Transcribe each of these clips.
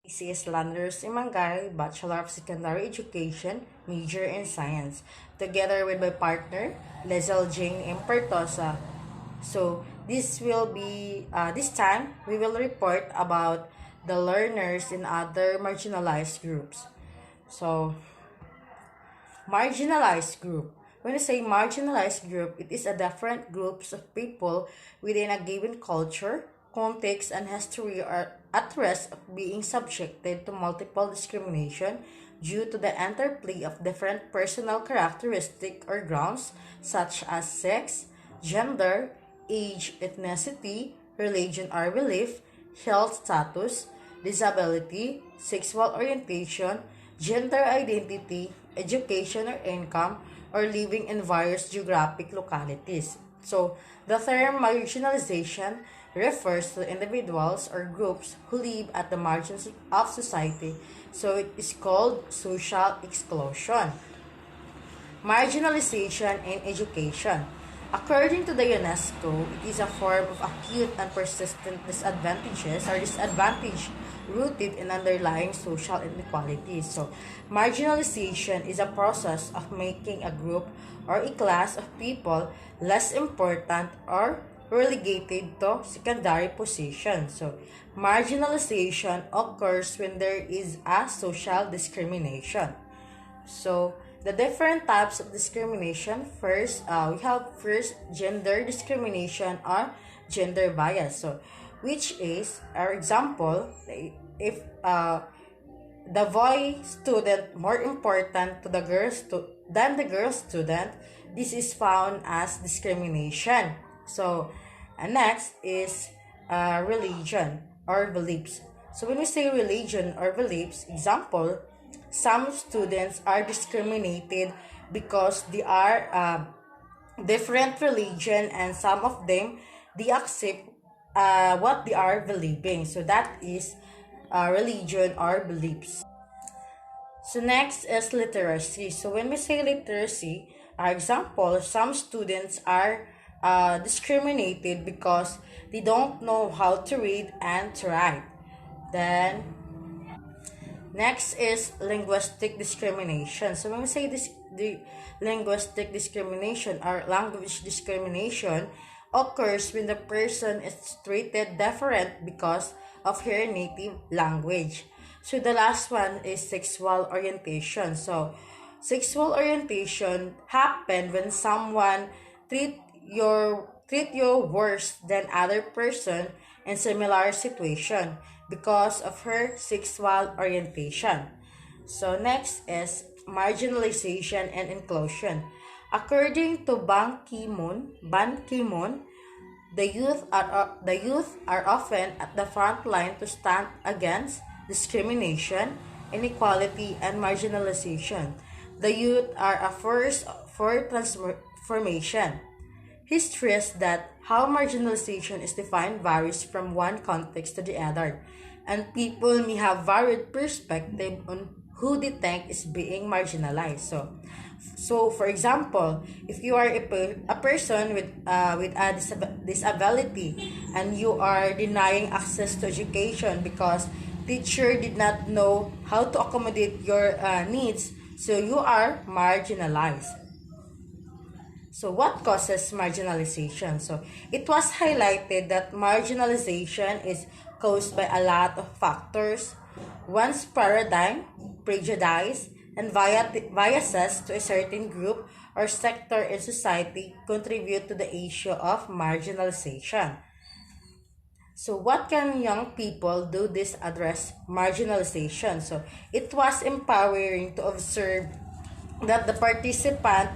is Landers Imangay, Bachelor of Secondary Education, major in Science, together with my partner, Lezel Jane Impertosa. So this time we will report about the learners in other marginalized groups. So marginalized group. When I say marginalized group, it is a different groups of people within a given culture, context, and history are at risk of being subjected to multiple discrimination due to the interplay of different personal characteristics or grounds such as sex, gender, age, ethnicity, religion or belief, health status, disability, sexual orientation, gender identity, education or income, or living in various geographic localities. So, the term marginalization refers to individuals or groups who live at the margins of society. So, it is called social exclusion. Marginalization in education. According to the UNESCO, it is a form of acute and persistent disadvantage rooted in underlying social inequalities. So, marginalization is a process of making a group or a class of people less important or relegated to secondary position. So, marginalization occurs when there is a social discrimination. So, the different types of discrimination. First, we have gender discrimination or gender bias. So, which is, our example, if the boy student more important to the than the girl student, this is found as discrimination. So, next is religion or beliefs. So when we say religion or beliefs, example, some students are discriminated because they are different religion, and some of them they accept what they are believing. So that is religion or beliefs. So next is literacy. So when we say literacy, example, some students are discriminated because they don't know how to read and to write. Then next is linguistic discrimination. So when we say the linguistic discrimination or language discrimination occurs when the person is treated different because of her native language. So the last one is sexual orientation. So sexual orientation happen when someone treat you worse than other person in similar situation because of her sexual orientation. So next is marginalization and inclusion. According to Ban Ki-moon, the youth are often at the front line to stand against discrimination, inequality, and marginalization. The youth are a force for transformation. He stressed that how marginalization is defined varies from one context to the other, and people may have varied perspective on who they think is being marginalized. So for example, if you are a person with a disability and you are denying access to education because teacher did not know how to accommodate your needs, so you are marginalized. So, what causes marginalization? So, it was highlighted that marginalization is caused by a lot of factors. One's paradigm, prejudice, and biases to a certain group or sector in society contribute to the issue of marginalization. So, what can young people do this address marginalization? So, it was empowering to observe that the participant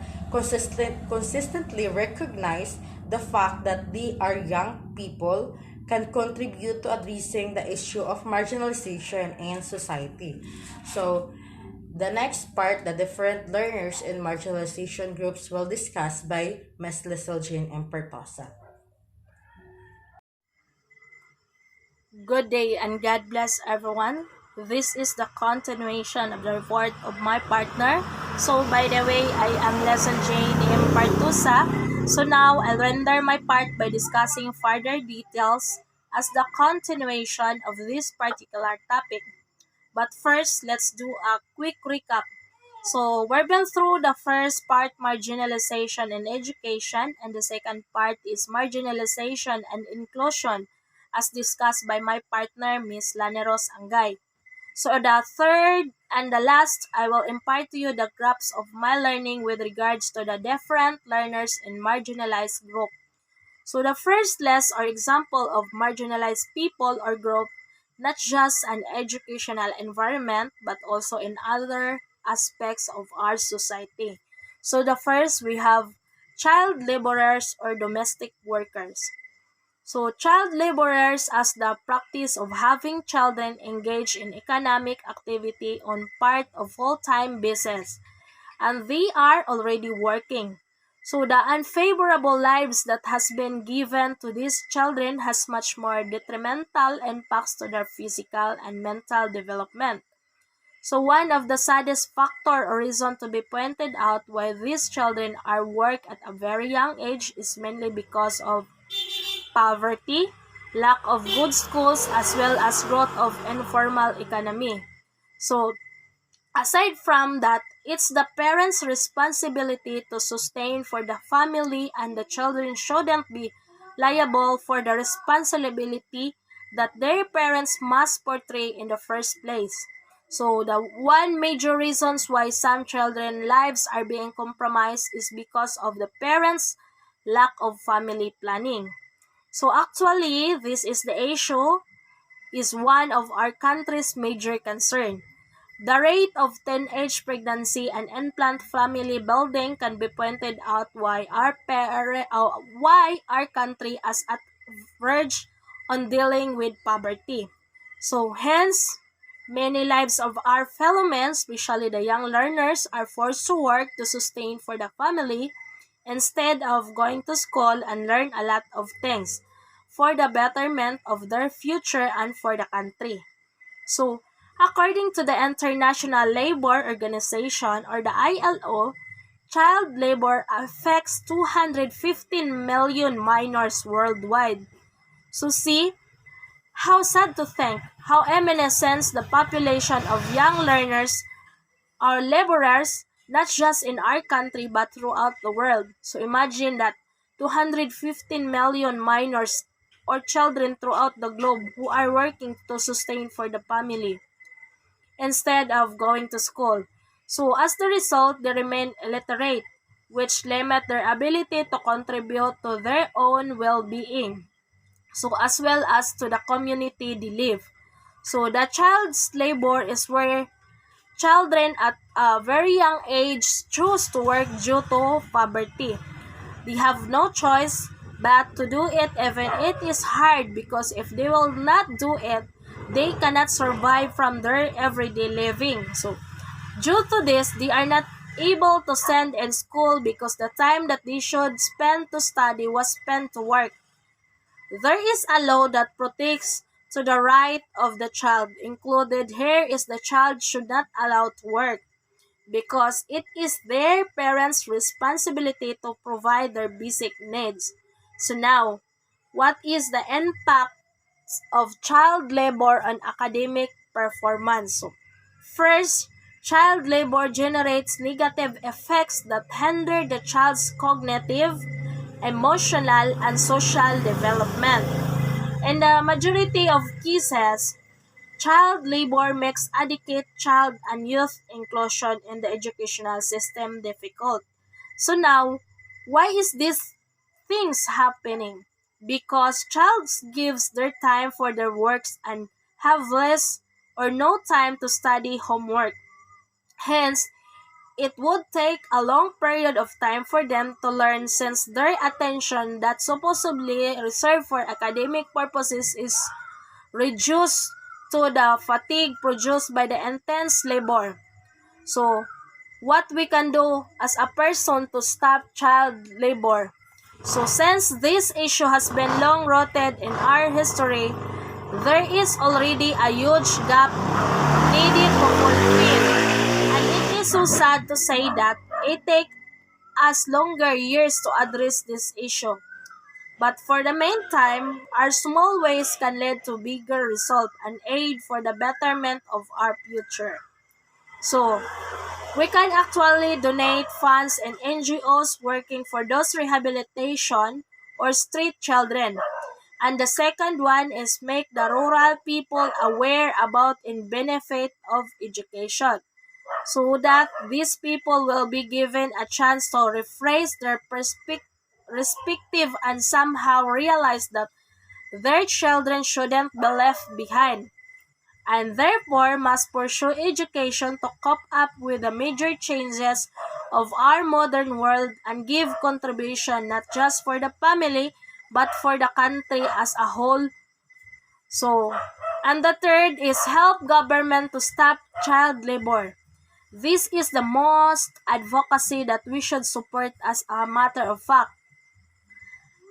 consistently recognize the fact that they are young people can contribute to addressing the issue of marginalization in society. So, the next part, the different learners in marginalization groups will discuss by Ms. Lissel Jane and Pertosa. Good day and God bless everyone. This is the continuation of the report of my partner. So by the way, I am Lesson Jane M. Partusa. So now I'll render my part by discussing further details as the continuation of this particular topic. But first, let's do a quick recap. So, we've been through the first part, marginalization and education, and the second part is marginalization and inclusion, as discussed by my partner, Miss Laneros Angay. So, the third and the last, I will impart to you the graphs of my learning with regards to the different learners in marginalized group. So the first list or example of marginalized people or group, not just an educational environment, but also in other aspects of our society. So the first, we have child laborers or domestic workers. So child laborers as the practice of having children engage in economic activity on part of full-time basis, and they are already working. So the unfavorable lives that has been given to these children has much more detrimental impacts to their physical and mental development. So one of the saddest factor or reason to be pointed out why these children are work at a very young age is mainly because of poverty, lack of good schools, as well as growth of informal economy. So aside from that, it's the parents' responsibility to sustain for the family, and the children shouldn't be liable for the responsibility that their parents must portray in the first place. So the one major reasons why some children lives are being compromised is because of the parents' lack of family planning. So actually, this is the issue is one of our country's major concern. The rate of teenage pregnancy and unplanned family building can be pointed out why our country is at verge on dealing with poverty. So hence, many lives of our fellow men, especially the young learners, are forced to work to sustain for the family instead of going to school and learn a lot of things for the betterment of their future and for the country. So, according to the International Labor Organization or the ILO, child labor affects 215 million minors worldwide. So see, how sad to think how eminent the population of young learners or laborers, not just in our country but throughout the world. So imagine that 215 million minors or children throughout the globe who are working to sustain for the family instead of going to school. So as the result, they remain illiterate, which limit their ability to contribute to their own well-being, so as well as to the community they live. So the child's labor is where children at a very young age choose to work due to poverty. They have no choice but to do it, even it is hard, because if they will not do it, they cannot survive from their everyday living. So due to this, they are not able to send in school because the time that they should spend to study was spent to work. There is a law that protects to the right of the child. Included here is the child should not allow to work because it is their parents' responsibility to provide their basic needs. So now, what is the impact of child labor on academic performance? So, first, child labor generates negative effects that hinder the child's cognitive, emotional, and social development. In the majority of cases, child labor makes adequate child and youth inclusion in the educational system difficult. So now, why is this things happening? Because childs gives their time for their works and have less or no time to study homework. Hence, it would take a long period of time for them to learn, since their attention that supposedly reserved for academic purposes is reduced to the fatigue produced by the intense labor. So, what we can do as a person to stop child labor? So, since this issue has been long rooted in our history, there is already a huge gap needed to fulfill. And it is so sad to say that it takes us longer years to address this issue. But for the meantime, our small ways can lead to bigger result and aid for the betterment of our future. So, we can actually donate funds and NGOs working for those rehabilitation or street children. And the second one is make the rural people aware about in benefit of education so that these people will be given a chance to rephrase their perspective and somehow realize that their children shouldn't be left behind and therefore must pursue education to cope up with the major changes of our modern world and give contribution not just for the family but for the country as a whole. So, and the third is help government to stop child labor. This is the most advocacy that we should support as a matter of fact.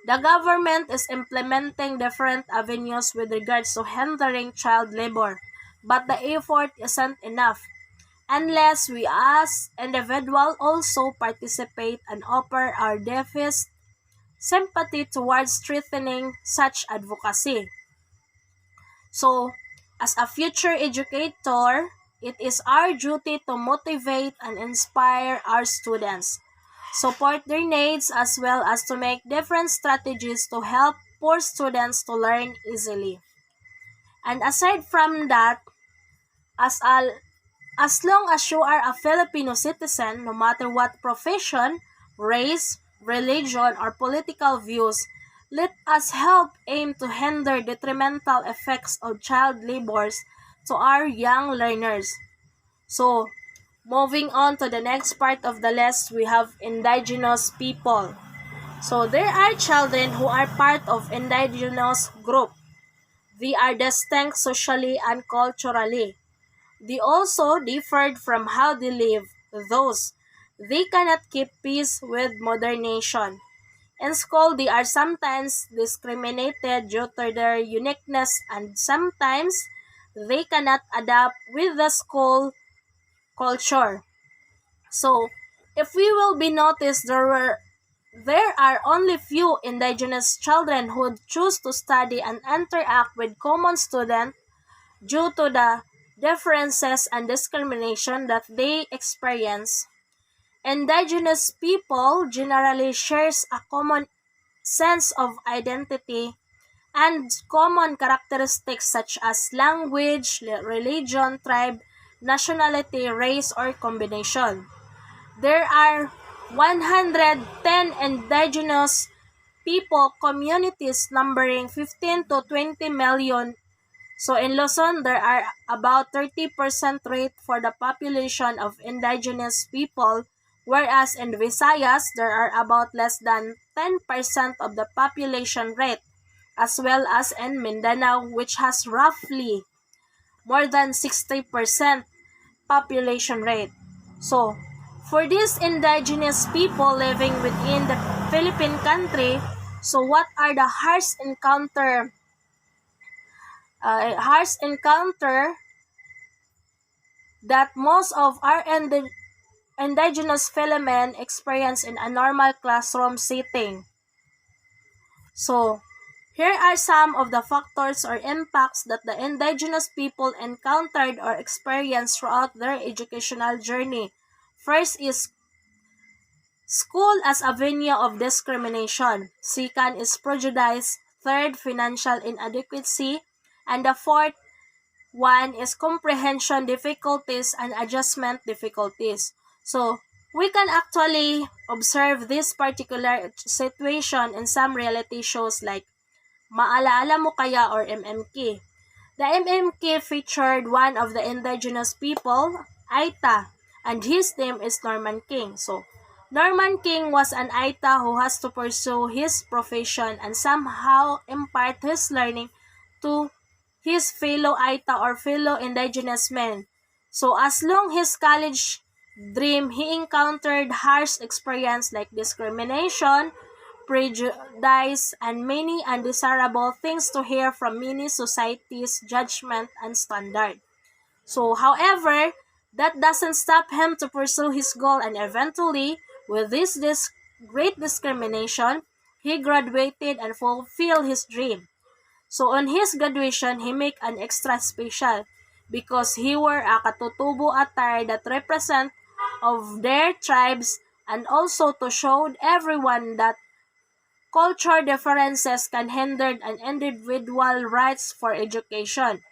The government is implementing different avenues with regards to hindering child labor, but the effort isn't enough unless we as individuals also participate and offer our deepest sympathy towards strengthening such advocacy. So, as a future educator, it is our duty to motivate and inspire our students, support their needs, as well as to make different strategies to help poor students to learn easily. And aside from that, as a as long as you are a Filipino citizen, no matter what profession, race, religion, or political views, let us help aim to hinder detrimental effects of child labors to our young learners. So, moving on to the next part of the list, we have indigenous people. So, there are children who are part of indigenous group. They are distinct socially and culturally. They also differed from how they live, thus, they cannot keep pace with modern nation. In school, they are sometimes discriminated due to their uniqueness and sometimes they cannot adapt with the school culture. So, if we will be noticed, there are only few indigenous children who choose to study and interact with common students due to the differences and discrimination that they experience. Indigenous people generally shares a common sense of identity and common characteristics such as language, religion, tribe, nationality, race, or combination. There are 110 indigenous people communities numbering 15 to 20 million. So in Luzon, there are about 30% rate for the population of indigenous people, whereas in Visayas, there are about less than 10% of the population rate, as well as in Mindanao, which has roughly more than 60% population rate. So, for these indigenous people living within the Philippine country, so what are the harsh encounter that most of our indigenous Philippine experience in a normal classroom setting. So, here are some of the factors or impacts that the indigenous people encountered or experienced throughout their educational journey. First is school as a venue of discrimination. Second is prejudice. Third, financial inadequacy. And the fourth one is comprehension difficulties and adjustment difficulties. So, we can actually observe this particular situation in some reality shows like Maalaala Mo Kaya or MMK. The MMK featured one of the indigenous people, Aita, and his name is Norman King. So, Norman King was an Aita who has to pursue his profession and somehow impart his learning to his fellow Aita or fellow indigenous men. So, as long his college dream, he encountered harsh experience like discrimination, prejudice, and many undesirable things to hear from many societies' judgment and standard. So, however, that doesn't stop him to pursue his goal and eventually, with this great discrimination, he graduated and fulfilled his dream. So on his graduation, he make an extra special because he wore a katutubo attire that represent of their tribes, and also to show everyone that culture differences can hinder an individual rights for education.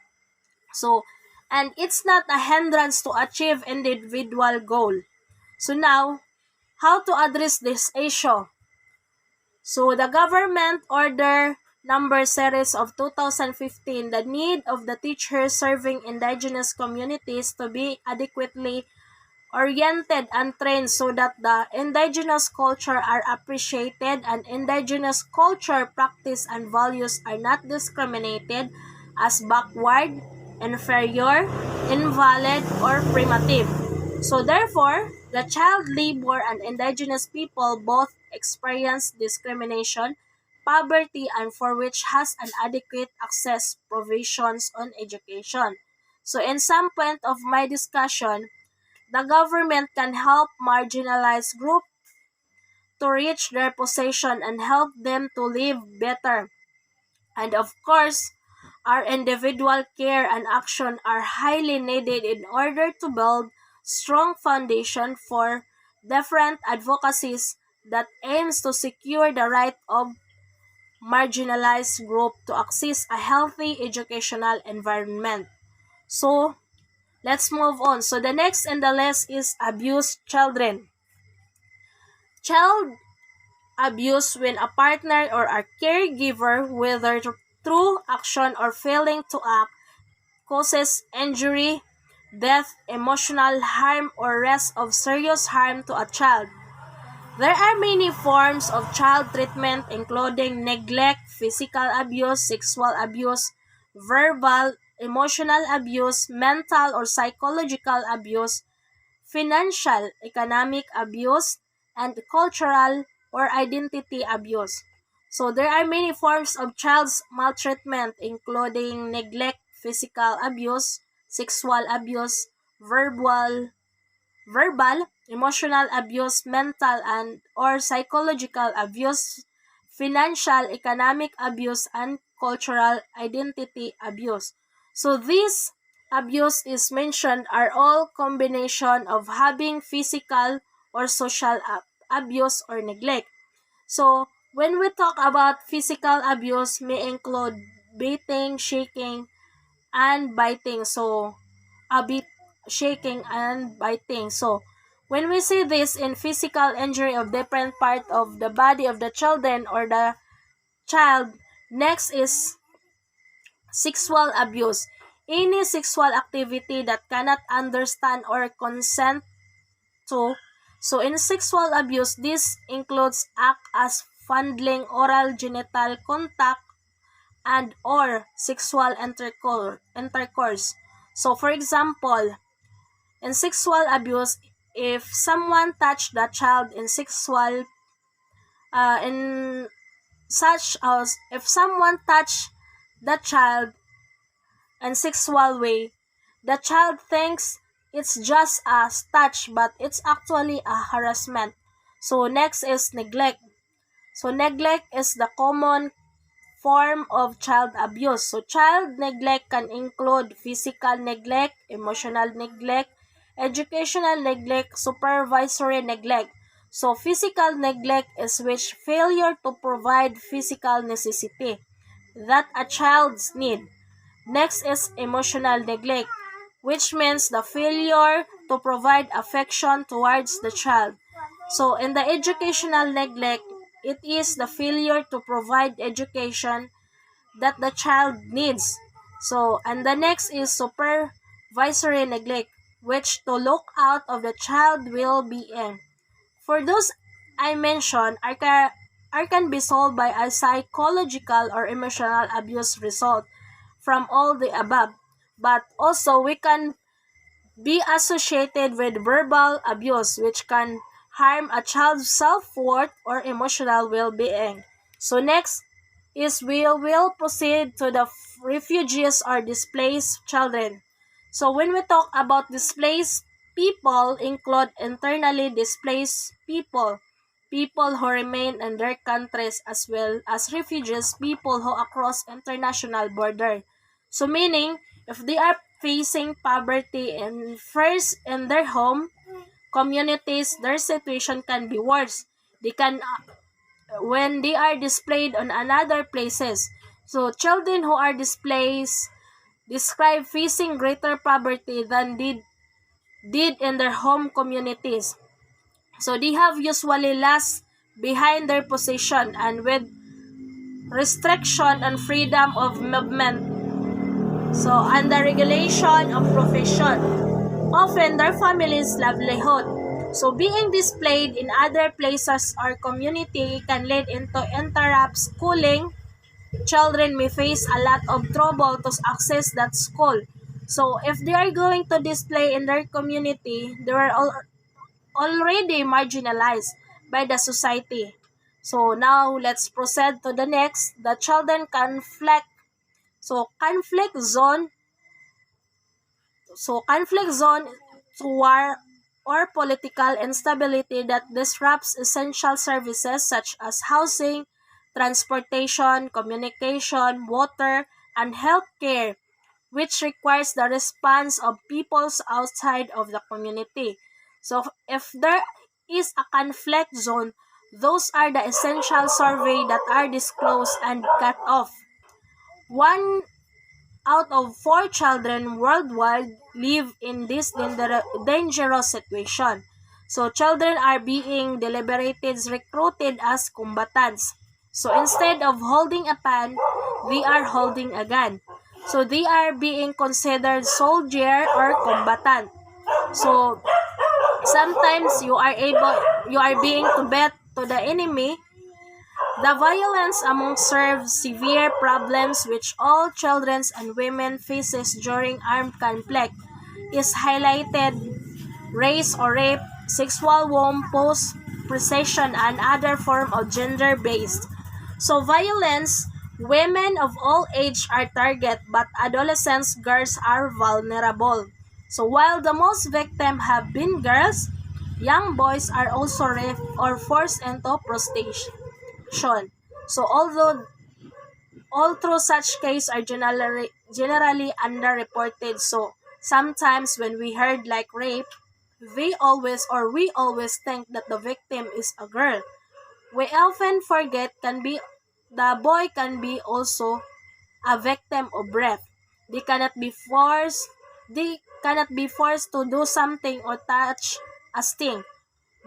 So, and it's not a hindrance to achieve individual goal. So now, how to address this issue? So the government order number series of 2015, the need of the teachers serving indigenous communities to be adequately oriented and trained so that the indigenous culture are appreciated and indigenous culture practice and values are not discriminated as backward, inferior, invalid, or primitive. So therefore, the child labor and indigenous people both experience discrimination, poverty, and for which has an adequate access provisions on education. So in some point of my discussion, the government can help marginalized groups to reach their position and help them to live better. And of course, our individual care and action are highly needed in order to build strong foundation for different advocacies that aims to secure the right of marginalized group to access a healthy educational environment. So, let's move on. So the next in the list is abused children. Child abuse when a partner or a caregiver, whether through action or failing to act, causes injury, death, emotional harm, or risk of serious harm to a child. There are many forms of child treatment including neglect, physical abuse, sexual abuse, verbal, emotional abuse, mental or psychological abuse, financial, economic abuse, and cultural or identity abuse. So there are many forms of child's maltreatment including neglect, physical abuse, sexual abuse, verbal, emotional abuse, mental and or psychological abuse, financial, economic abuse, and cultural identity abuse. So these abuse is mentioned are all combination of having physical or social abuse or neglect. So when we talk about physical abuse may include beating, shaking, and biting. So a bit shaking and biting. So when we see this in physical injury of different part of the body of the children or the child, next is sexual abuse. Any sexual activity that cannot understand or consent to. So in sexual abuse, this includes act as fondling, oral genital contact, and or sexual intercourse. So for example, in sexual abuse, if someone touched the child in sexual in such as if someone touched the child in sexual way, the child thinks it's just a touch but it's actually a harassment. So next is neglect. So neglect is the common form of child abuse. So child neglect can include physical neglect, emotional neglect, educational neglect, supervisory neglect. So physical neglect is which failure to provide physical necessity that a child's need. Next is emotional neglect, which means the failure to provide affection towards the child. So in the educational neglect, it is the failure to provide education that the child needs. So, and the next is supervisory neglect, which to look out of the child well-being. For those I mentioned, can be solved by a psychological or emotional abuse result from all the above. But also, we can be associated with verbal abuse, which can harm a child's self-worth or emotional well-being. So next is we will proceed to the refugees or displaced children. So when we talk about displaced people, include internally displaced people. people who remain in their countries, as well as refugees, people who across international border. So meaning, if they are facing poverty in first in their home communities, their situation can be worse. They can when they are displayed on another places. So children who are displaced describe facing greater poverty than did in their home communities. So they have usually less behind their position and with restriction and freedom of movement. So and the regulation of profession. Often their family's livelihood. So being displayed in other places or community can lead into interrupt schooling. Children may face a lot of trouble to access that school. So if they are going to display in their community, they are already marginalized by the society. So now let's proceed to the next, the children conflict. So conflict zone to war or political instability that disrupts essential services such as housing, transportation, communication, water, and healthcare, which requires the response of peoples outside of the community. So if there is a conflict zone, those are the essential survey that are disclosed and cut off. 1 out of 4 children worldwide live in this dangerous situation. So children are being deliberated recruited as combatants. So instead of holding a pen, they are holding a gun. So they are being considered soldier or combatant. So sometimes you are being to bet to the enemy. The violence among serves severe problems which all children and women faces during armed conflict is highlighted race or rape, sexual womb, post-procession, and other form of gender-based. So violence, women of all age are target, but adolescents, girls are vulnerable. So while the most victims have been girls, young boys are also raped or forced into prostitution. So although all through such cases are generally underreported, so sometimes when we heard like rape, we always think that the victim is a girl. We often forget the boy can be also a victim of rape. They cannot be forced they cannot be forced to do something or touch a thing.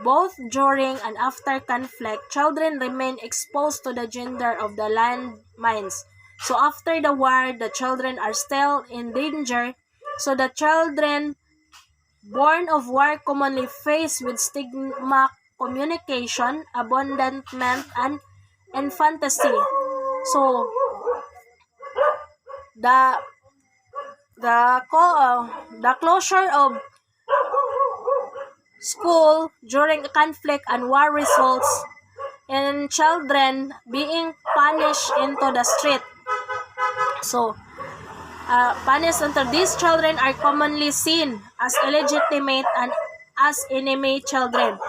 Both during and after conflict, children remain exposed to the danger of the landmines. So after the war, the children are still in danger. So the children born of war commonly faced with stigma, communication, abandonment, and infanticide. So the the closure of school during conflict and war results in children being punished into the street. So punished into these children are commonly seen as illegitimate and as enemy children.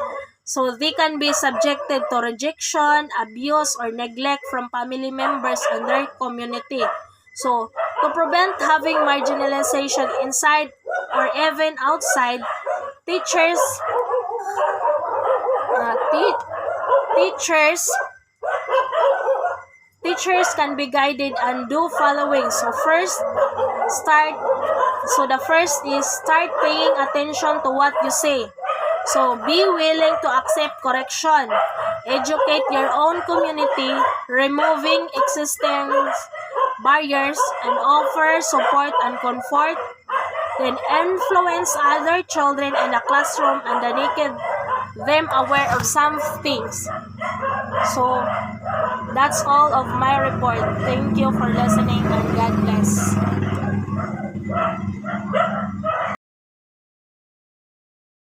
So they can be subjected to rejection, abuse, or neglect from family members and their community. So to prevent having marginalization inside or even outside, teachers teachers teachers can be guided and do following. The first is start paying attention to what you say. So be willing to accept correction. Educate your own community, removing existing barriers and offer support and comfort. Then influence other children in the classroom and make them aware of some things. So that's all of my report. Thank you for listening and God bless.